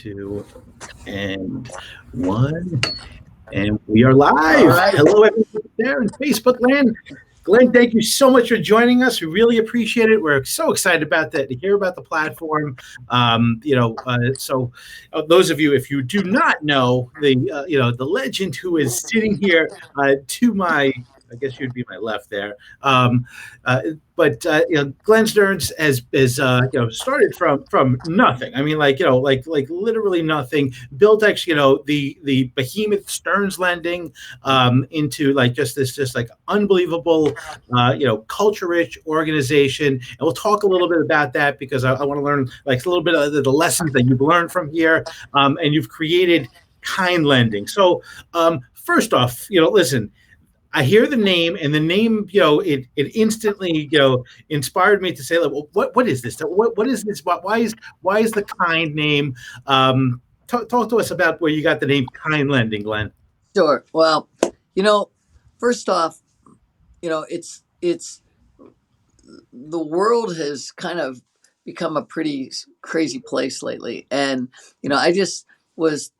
two, and one. And we are All live. right. Hello, everyone there in Facebook land. Glenn, thank you so much for joining us. We really appreciate it. We're so excited about that to hear about the platform. Those of you, if you do not know the legend who is sitting here to my, I guess you'd be my left there. Um, Glenn Stearns has started from nothing. I mean, like literally nothing. Built actually, the behemoth Stearns Lending into like just like unbelievable, culture rich organization. And we'll talk a little bit about that because I want to learn like a little bit of the lessons that you've learned from here. And you've created Kind Lending. So first off, listen. I hear the name, and the name, it instantly, inspired me to say, like, well, what is this? What is this? Why is the Kind name? Talk to us about where you got the name Kind Lending, Glenn. Sure. Well, first off, it's the world has kind of become a pretty crazy place lately, and I just was,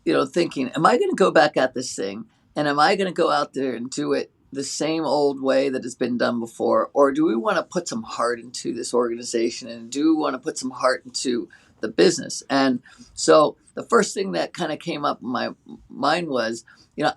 thinking, am I going to go back at this thing, and am I going to go out there and do it the same old way that it's been done before, or do we want to put some heart into this organization, and do we want to put some heart into the business? And so the first thing that kind of came up in my mind was,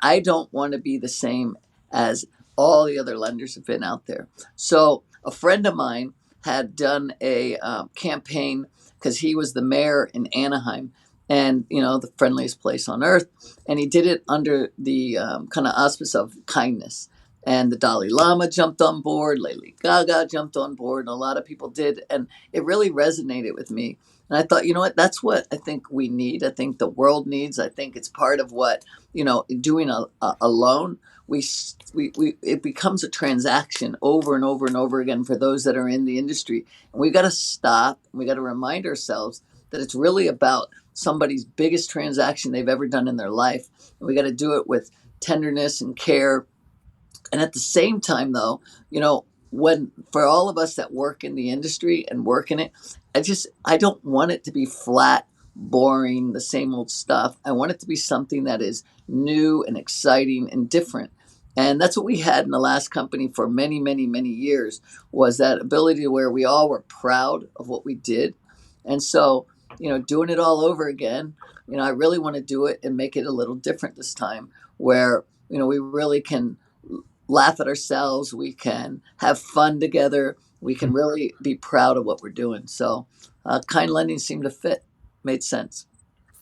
I don't want to be the same as all the other lenders have been out there. So a friend of mine had done a campaign because he was the mayor in Anaheim, and the friendliest place on earth, and he did it under the kind of auspice of kindness. And the Dalai Lama jumped on board, Lady Gaga jumped on board, and a lot of people did, and it really resonated with me. And I thought, that's what I think we need. I think the world needs. I think it's part of what doing a loan. It becomes a transaction over and over and over again for those that are in the industry, and we got to stop. We got to remind ourselves that it's really about somebody's biggest transaction they've ever done in their life, and we got to do it with tenderness and care. And at the same time, though, when for all of us that work in the industry and work in it, I don't want it to be flat, boring, the same old stuff. I want it to be something that is new and exciting and different. And that's what we had in the last company for many, many, many years, was that ability where we all were proud of what we did. And so, doing it all over again, I really want to do it and make it a little different this time, where, we really can laugh at ourselves. We can have fun together. We can really be proud of what we're doing. So Kind Lending seemed to fit, made sense.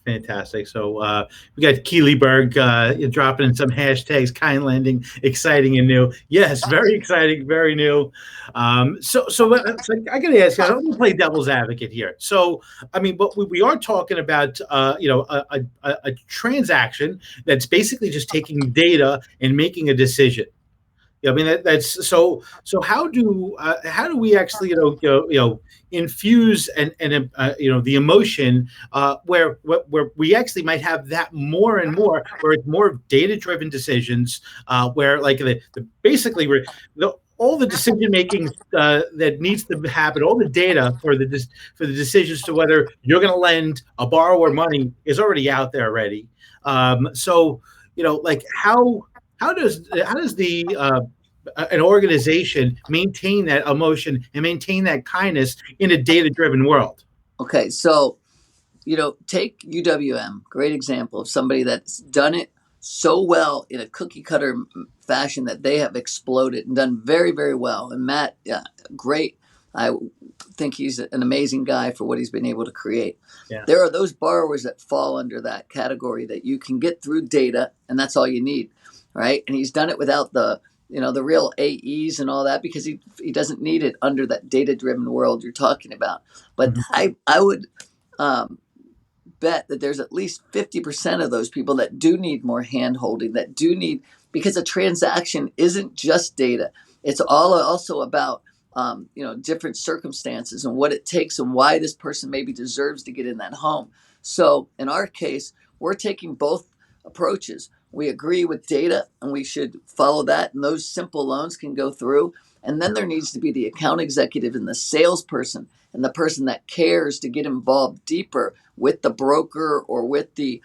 Fantastic. So we got Keelyberg dropping in some hashtags, Kind Lending, exciting and new. Yes, very exciting, very new. So I got to ask you, I don't want to play devil's advocate here. So, I mean, but we are talking about, a transaction that's basically just taking data and making a decision. I mean that's so. So how do we actually infuse and the emotion where we actually might have that more and more, where it's more data driven decisions, where like basically all the decision making that needs to happen, all the data for the decisions to whether you're going to lend a borrower money is already out there already. Like how does the an organization maintain that emotion and maintain that kindness in a data-driven world? Okay, so take UWM, great example of somebody that's done it so well in a cookie cutter fashion that they have exploded and done very, very well. And Matt, great. I think he's an amazing guy for what he's been able to create. Yeah. There are those borrowers that fall under that category that you can get through data, and that's all you need, right? And he's done it without the real AEs and all that, because he doesn't need it under that data-driven world you're talking about. But I would bet that there's at least 50% of those people that do need more hand-holding, that do need, because a transaction isn't just data. It's also about different circumstances and what it takes and why this person maybe deserves to get in that home. So in our case, we're taking both approaches. We agree with data and we should follow that, and those simple loans can go through. And then there needs to be the account executive and the salesperson and the person that cares to get involved deeper with the broker or with the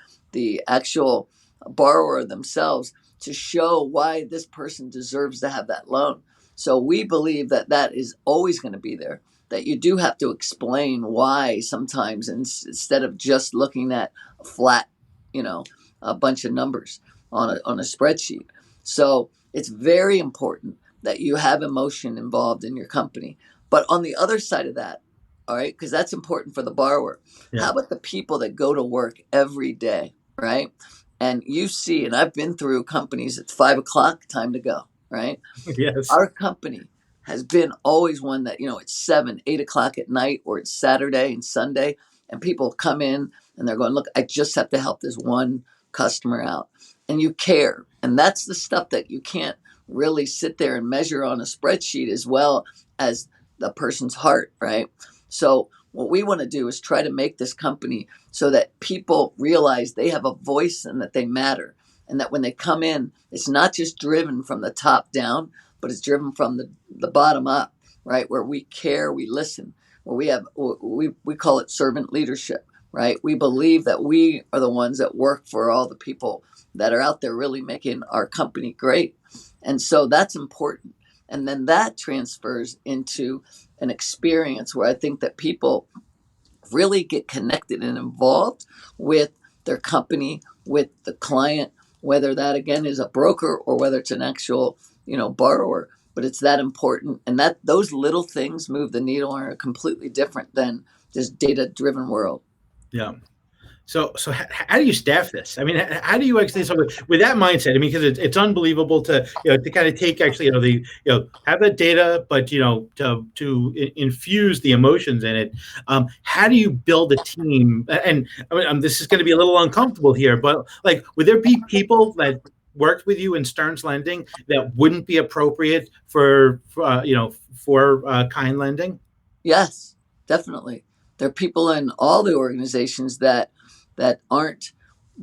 actual borrower themselves to show why this person deserves to have that loan. So we believe that that is always going to be there, that you do have to explain why sometimes, instead of just looking at a flat, a bunch of numbers on a spreadsheet. So it's very important that you have emotion involved in your company. But on the other side of that, all right, because that's important for the borrower. Yeah. How about the people that go to work every day, right? And you see, and I've been through companies, it's 5 o'clock, time to go, right? Yes. Our company has been always one that, it's 7, 8 o'clock at night, or it's Saturday and Sunday, and people come in and they're going, look, I just have to help this one customer out. And you care. And that's the stuff that you can't really sit there and measure on a spreadsheet, as well as the person's heart, right? So what we want to do is try to make this company so that people realize they have a voice and that they matter. And that when they come in, it's not just driven from the top down, but it's driven from the bottom up, right? Where we care, we listen, where we call it servant leadership, right? We believe that we are the ones that work for all the people that are out there really making our company great. And so that's important. And then that transfers into an experience where I think that people really get connected and involved with their company, with the client, whether that again is a broker or whether it's an actual, borrower. But it's that important, and that those little things move the needle and are completely different than this data-driven world. Yeah. So how do you staff this? I mean, how do you actually, so with that mindset? I mean, because it's unbelievable to to kind of take actually have that data, but infuse the emotions in it. How do you build a team? And I mean, this is going to be a little uncomfortable here, but like, would there be people that worked with you in Stearns Lending that wouldn't be appropriate for Kind Lending? Yes, definitely. There are people in all the organizations that aren't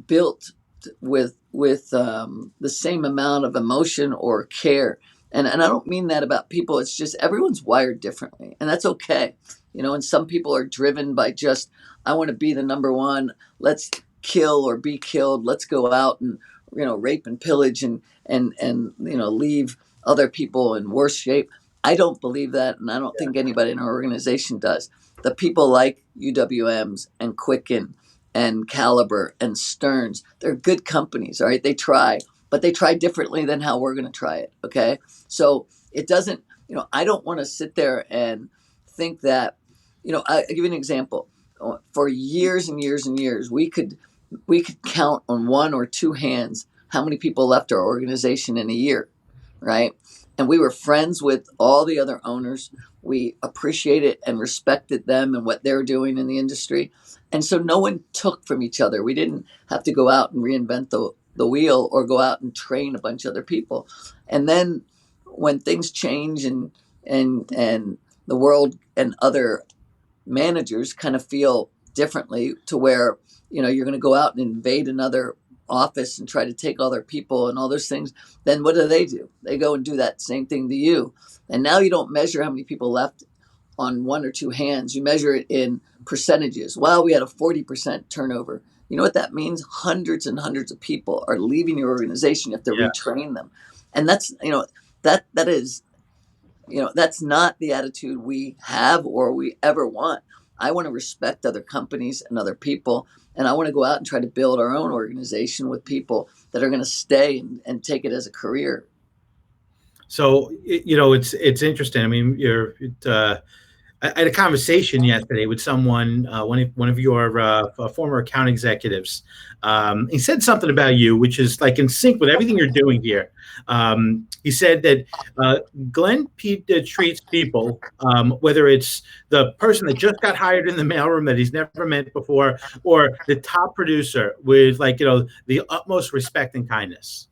built with the same amount of emotion or care. And I don't mean that about people. It's just everyone's wired differently, and that's okay. And some people are driven by just, I want to be the number one. Let's kill or be killed. Let's go out and rape and pillage and leave other people in worse shape. I don't believe that, and I don't think anybody in our organization does. The people like UWM's and Quicken and Caliber and Stearns, they're good companies, all right? They try, but they try differently than how we're going to try it, okay? So it doesn't, I don't want to sit there and think that, I'll give you an example. For years and years and years, we could count on one or two hands how many people left our organization in a year, right? And we were friends with all the other owners. We appreciated and respected them and what they're doing in the industry. And so no one took from each other. We didn't have to go out and reinvent the wheel or go out and train a bunch of other people. And then when things change and the world and other managers kind of feel differently, to where you're going to go out and invade another office and try to take all their people and all those things, then what do? They go and do that same thing to you. And now you don't measure how many people left on one or two hands. You measure it in percentages. Well, we had a 40% turnover. You know what that means? Hundreds and hundreds of people are leaving your organization. You have to retrain them. And that's, that is, that's not the attitude we have or we ever want. I want to respect other companies and other people. And I want to go out and try to build our own organization with people that are going to stay and take it as a career. So it's interesting. I mean, I had a conversation yesterday with someone, one of your former account executives. He said something about you, which is like in sync with everything you're doing here. He said that Glenn treats people, whether it's the person that just got hired in the mailroom that he's never met before, or the top producer, with the utmost respect and kindness.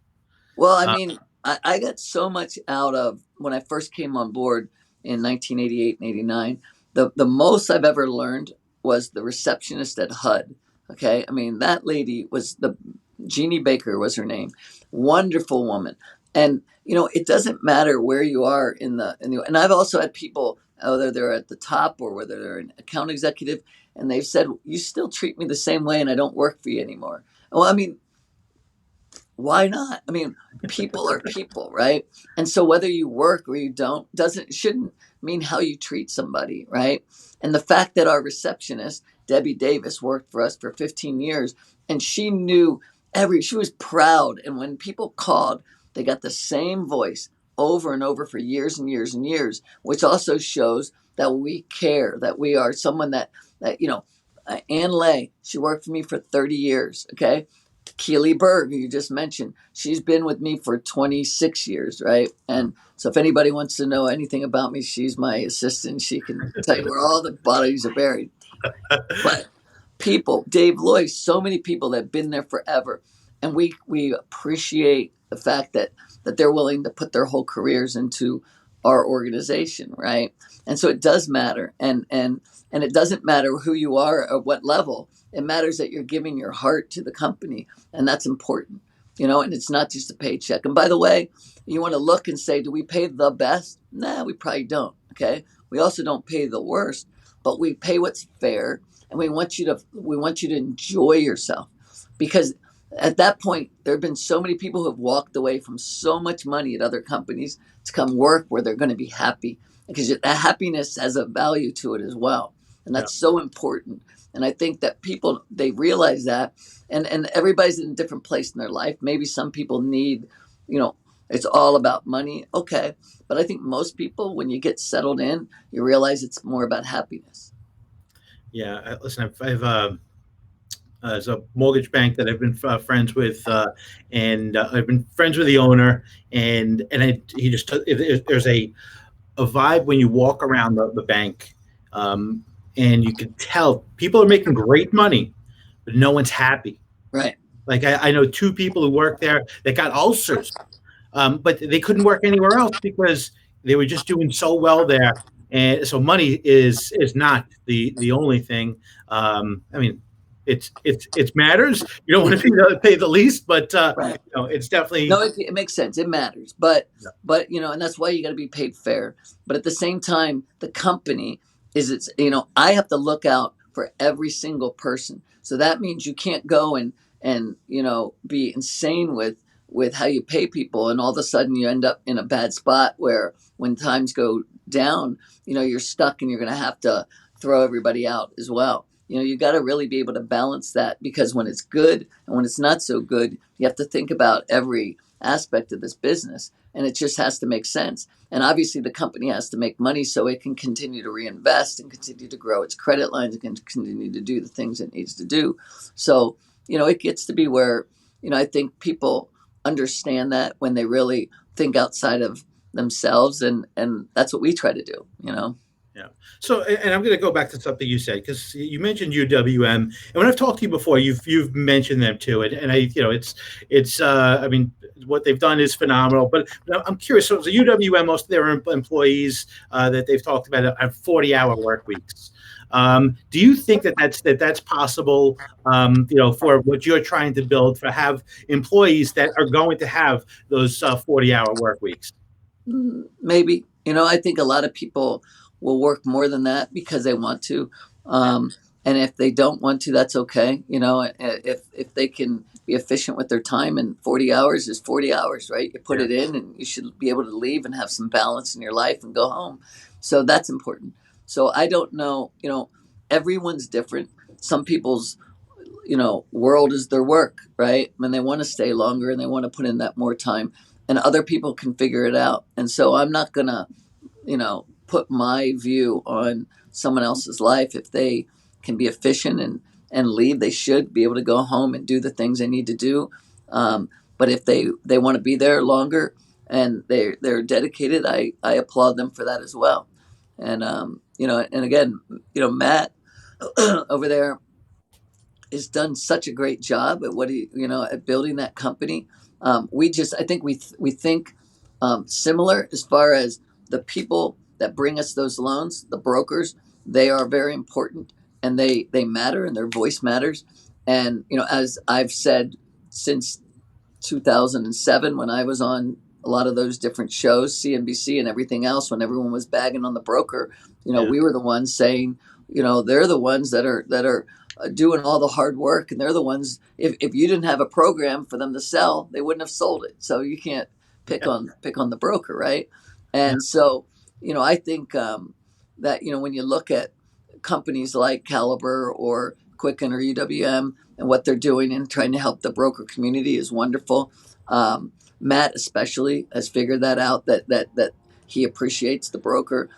Well, I mean, I got so much out of when I first came on board in 1988 and 89. The most I've ever learned was the receptionist at HUD. Okay. I mean, that lady was Jeannie Baker was her name. Wonderful woman. And, it doesn't matter where you are and I've also had people, whether they're at the top or whether they're an account executive, and they've said, you still treat me the same way and I don't work for you anymore. Well, I mean, why not? I mean, people are people, right? And so whether you work or you don't doesn't shouldn't mean how you treat somebody, right? And the fact that our receptionist, Debbie Davis, worked for us for 15 years and she knew she was proud. And when people called, they got the same voice over and over for years and years and years, which also shows that we care, that we are someone that Ann Lay, she worked for me for 30 years. Okay. Keely Berg, who you just mentioned, she's been with me for 26 years, right? And so if anybody wants to know anything about me, she's my assistant. She can tell you where all the bodies are buried. But people, Dave Lloyd, so many people that have been there forever. And we appreciate the fact that they're willing to put their whole careers into our organization, right? And so it does matter. And it doesn't matter who you are or what level. It matters that you're giving your heart to the company, and that's important, and it's not just a paycheck. And by the way, you want to look and say, do we pay the best? Nah, we probably don't. Okay. We also don't pay the worst, but we pay what's fair, and we want you to enjoy yourself, because at that point there have been so many people who have walked away from so much money at other companies to come work where they're going to be happy, because that happiness has a value to it as well, and Yeah. that's so important. And I think that people, they realize that, and everybody's in a different place in their life. Maybe some people need, you know, it's all about money. Okay. But I think most people, when you get settled in, you realize it's more about happiness. Yeah. Listen, I've there's a mortgage bank that I've been friends with, and I've been friends with the owner, he just there's a vibe when you walk around the bank, and you can tell people are making great money, but no one's happy. Right. Like I know two people who work there that got ulcers, but they couldn't work anywhere else because they were just doing so well there. And so money is not the only thing. I mean, it matters. You don't want to pay the least, but Right. it's definitely. No, it makes sense. It matters, but and that's why you got to be paid fair. But at the same time, the company I have to look out for every single person. So that means you can't go and be insane with how you pay people, and all of a sudden you end up in a bad spot where when times go down, you're stuck and you're going to have to throw everybody out as well. You got to really be able to balance that, because when it's good and when it's not so good, you have to think about every aspect of this business, and it just has to make sense. And obviously, the company has to make money so it can continue to reinvest and continue to grow its credit lines and can continue to do the things it needs to do. So, it gets to be where, I think people understand that when they really think outside of themselves, and that's what we try to do. Yeah. So, and I'm going to go back to something you said, because you mentioned UWM, and when I've talked to you before, you've mentioned them too, and I mean, what they've done is phenomenal. But I'm curious. So, the UWM, most of their employees that they've talked about have 40-hour work weeks. Do you think that's possible? For what you're trying to build, for have employees that are going to have those 40-hour work weeks? Maybe. I think a lot of people will work more than that because they want to. And if they don't want to, that's okay. If they can be efficient with their time, and 40 hours is 40 hours, right? You put Yeah. it in and you should be able to leave and have some balance in your life and go home. So that's important. So I don't know, everyone's different. Some people's, world is their work, right? When they want to stay longer and they want to put in that more time, and other people can figure it out. And so I'm not going to, put my view on someone else's life. If they can be efficient and leave, they should be able to go home and do the things they need to do. But if they want to be there longer and they're dedicated, I applaud them for that as well. And and again, Matt over there has done such a great job at at building that company. I think we think similar as far as the people that bring us those loans, the brokers. They are very important, and they matter, and their voice matters. And as I've said since 2007, when I was on a lot of those different shows, CNBC and everything else, when everyone was bagging on the broker, Yeah. we were the ones saying, they're the ones that are doing all the hard work, and they're the ones. If you didn't have a program for them to sell, they wouldn't have sold it. So you can't pick on the broker, right? Yeah. And so, I think that when you look at companies like Caliber or Quicken or UWM and what they're doing and trying to help the broker community is wonderful. Matt especially has figured that out, that he appreciates the broker.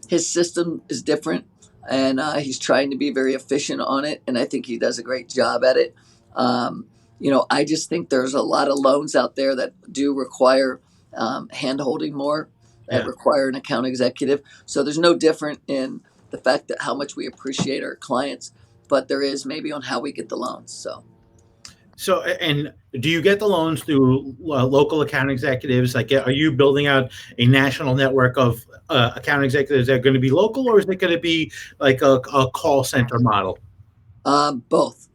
His system is different, and he's trying to be very efficient on it, and I think he does a great job at it. I just think there's a lot of loans out there that do require hand holding more, that Yeah. require an account executive. So there's no different in the fact that how much we appreciate our clients, but there is maybe on how we get the loans. So So, and do you get the loans through local account executives? Like, are you building out a national network of account executives that are going to be local, or is it going to be like a call center model? both.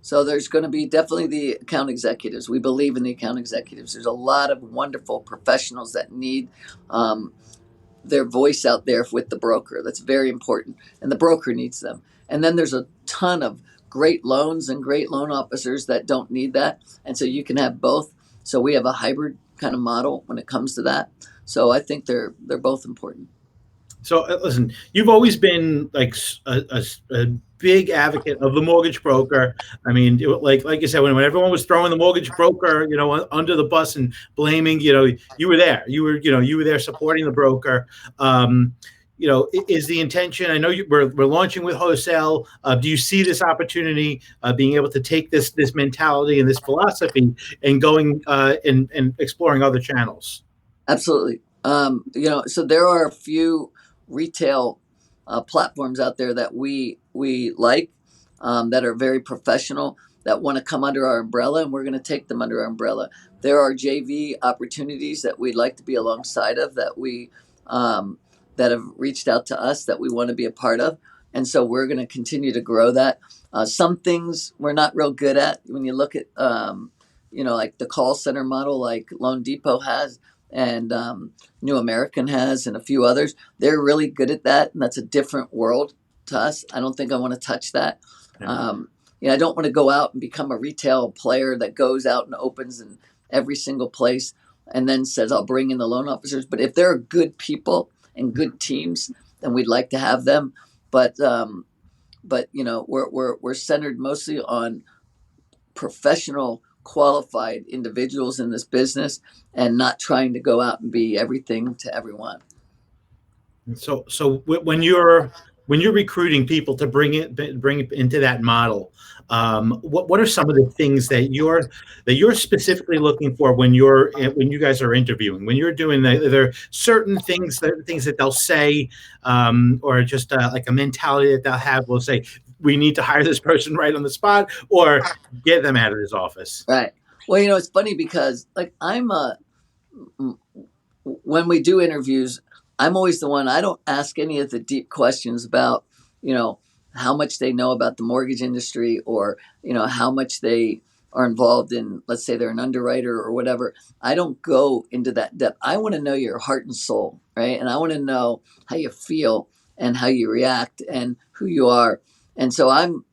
So there's going to be definitely the account executives. We believe in the account executives. There's a lot of wonderful professionals that need um, their voice out there with the broker. That's very important. And the broker needs them. And then there's a ton of great loans and great loan officers that don't need that. And so you can have both. So we have a hybrid kind of model when it comes to that. So I think they're both important. So, listen, you've always been like a big advocate of the mortgage broker. I mean, like you said, when everyone was throwing the mortgage broker, under the bus and blaming, you were there. You were there supporting the broker. Is the intention? I know we're launching with wholesale. Do you see this opportunity being able to take this mentality and this philosophy and going and exploring other channels? Absolutely. So there are a few retail platforms out there that we like, that are very professional, that want to come under our umbrella, and we're going to take them under our umbrella. There are JV opportunities that we'd like to be alongside of, that have reached out to us that we want to be a part of, and so we're going to continue to grow that. Some things we're not real good at. When you look at like the call center model, like Loan Depot has, and New American has, and a few others. They're really good at that, and that's a different world to us. I don't think I want to touch that. Yeah. I don't want to go out and become a retail player that goes out and opens in every single place and then says I'll bring in the loan officers. But if there are good people and good teams, then we'd like to have them. But we're centered mostly on professional, qualified individuals in this business, and not trying to go out and be everything to everyone. So when you're recruiting people to bring it into that model, what are some of the things that you're specifically looking for when you guys are interviewing, when you're doing that? Are there certain things that they'll say, or just like a mentality that they'll have? Will say we need to hire this person right on the spot, or get them out of his office. Right. Well, it's funny because like when we do interviews, I'm always the one. I don't ask any of the deep questions about, how much they know about the mortgage industry, or, how much they are involved in, let's say they're an underwriter or whatever. I don't go into that depth. I want to know your heart and soul, right? And I want to know how you feel and how you react and who you are. And so I'm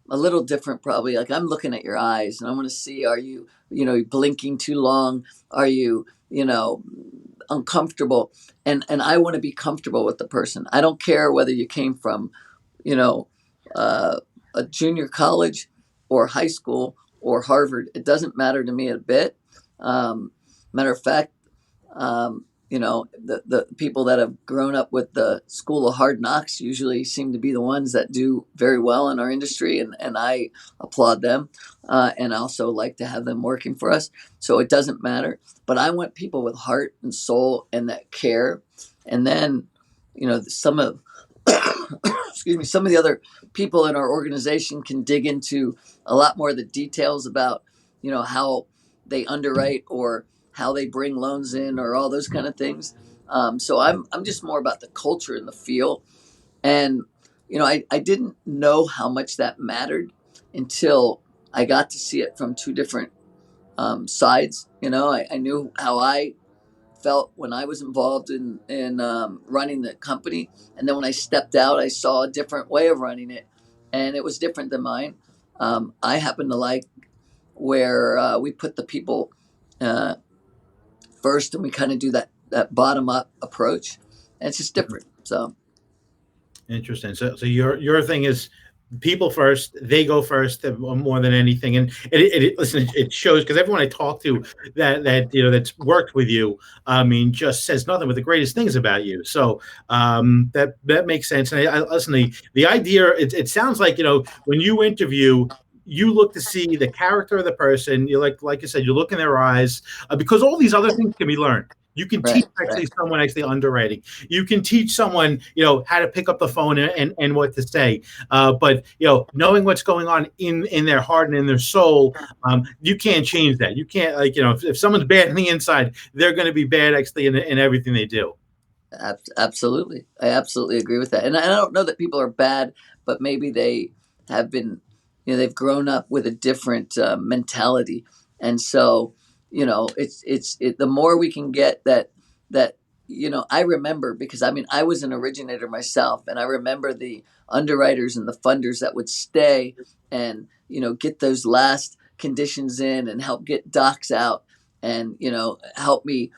a little different, probably. Like, I'm looking at your eyes, and I want to see, are you, blinking too long? Are you, uncomfortable? And I want to be comfortable with the person. I don't care whether you came from, you know a junior college or high school or Harvard. It doesn't matter to me a bit. Matter of fact, the people that have grown up with the school of hard knocks usually seem to be the ones that do very well in our industry, and I applaud them, and also like to have them working for us. So it doesn't matter, but I want people with heart and soul and that care. And then, some of excuse me, some of the other people in our organization can dig into a lot more of the details about, how they underwrite, or how they bring loans in, or all those kind of things. So I'm just more about the culture and the feel. And, I didn't know how much that mattered until I got to see it from two different sides. I knew how I felt when I was involved in running the company, and then when I stepped out, I saw a different way of running it, and it was different than mine. I happen to like where we put the people uh, first, and we kind of do that bottom up approach, and it's just different. So Interesting. So your thing is people first. They go first more than anything. And listen, it shows because everyone I talk to that's worked with you, I mean, just says nothing but the greatest things about you. So that makes sense. And I listen. The idea. It sounds like when you interview. You look to see the character of the person. You like you said, you look in their eyes because all these other things can be learned. You can teach right, actually right. someone actually underwriting. You can teach someone, how to pick up the phone and what to say. But knowing what's going on in their heart and in their soul, you can't change that. You can't if someone's bad on the inside, they're going to be bad actually in everything they do. Absolutely. I absolutely agree with that. And I don't know that people are bad, but maybe they have been, they've grown up with a different mentality. And so, the more we can get that, I remember because I mean, I was an originator myself, and I remember the underwriters and the funders that would stay and, get those last conditions in and help get docs out and, help me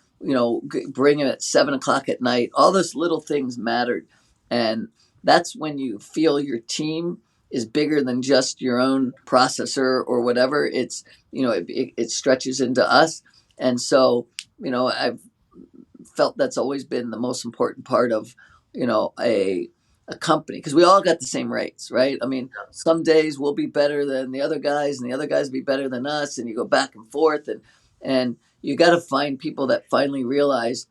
bring him at 7 o'clock at night. All those little things mattered, and that's when you feel your team is bigger than just your own processor or whatever. It's it stretches into us, and so I've felt that's always been the most important part of a company because we all got the same rates, right? I mean, some days we'll be better than the other guys, and the other guys be better than us, and you go back and forth, and you got to find people that finally realize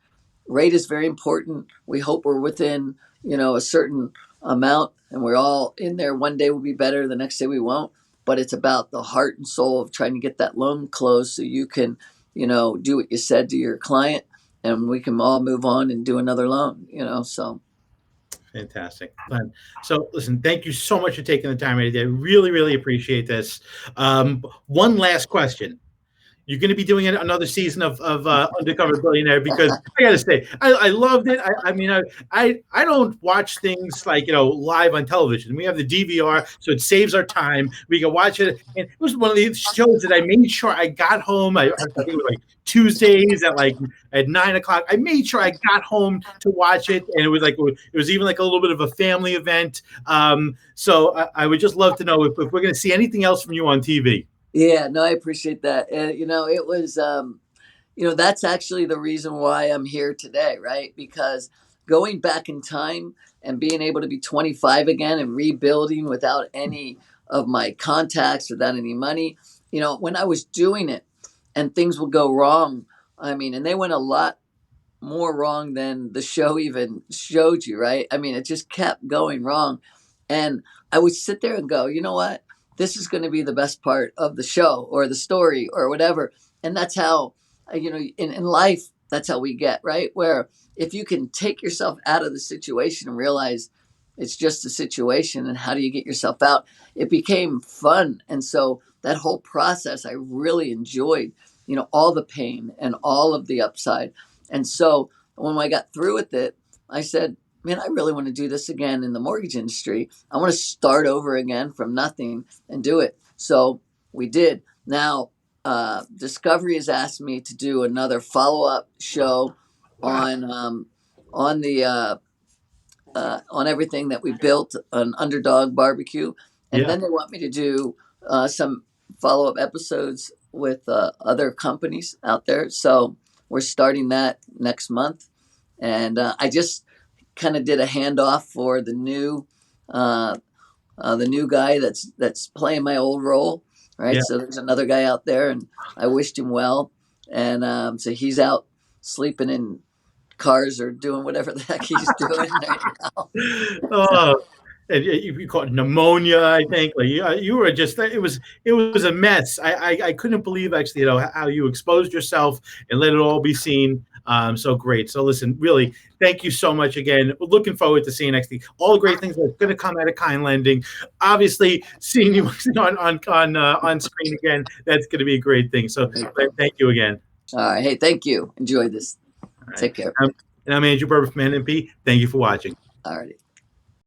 rate is very important. We hope we're within a certain amount, and we're all in there. One day we'll be better, the next day we won't. But it's about the heart and soul of trying to get that loan closed so you can do what you said to your client, and we can all move on and do another loan. So Fantastic, Glenn. So, listen, thank you so much for taking the time today. I really, really appreciate this. One last question. You're going to be doing another season of Undercover Billionaire because I got to say I loved it. I mean I don't watch things like live on television. We have the DVR, so it saves our time. We can watch it, and it was one of the shows that I made sure I got home. I think it was like Tuesdays at 9 o'clock. I made sure I got home to watch it, and it was even like a little bit of a family event. So I would just love to know if we're going to see anything else from you on TV. yeah, no, I appreciate that. And it was that's actually the reason why I'm here today, right? Because going back in time and being able to be 25 again and rebuilding without any of my contacts, without any money, when I was doing it and things would go wrong, I mean, and they went a lot more wrong than the show even showed you, right? I mean, it just kept going wrong. And I would sit there and go, you know what? This is going to be the best part of the show or the story or whatever. And that's how, in life, that's how we get, right? Where if you can take yourself out of the situation and realize it's just a situation and how do you get yourself out, it became fun. And so that whole process, I really enjoyed, all the pain and all of the upside. And so when I got through with it, I said, man, I really want to do this again in the mortgage industry. I want to start over again from nothing and do it. So we did. Now, Discovery has asked me to do another follow up show Wow. on the on everything that we built on Underdog Barbecue, and Yeah. then they want me to do some follow up episodes with other companies out there. So we're starting that next month, and I just kind of did a handoff for uh, the new guy that's playing my old role, right? Yeah. So there's another guy out there, and I wished him well, and so he's out sleeping in cars or doing whatever the heck he's doing right now. Oh, and you caught pneumonia, I think. Like you were just it was a mess. I couldn't believe actually, how you exposed yourself and let it all be seen. So great. So listen, really, thank you so much again. We're looking forward to seeing actually all the great things that's going to come out of Kind Lending. Obviously, seeing you on screen again, that's going to be a great thing. So thank you again. All right. Hey, thank you. Enjoy this. All right. Take care. And I'm Andrew Berber from NMP. Thank you for watching. All righty.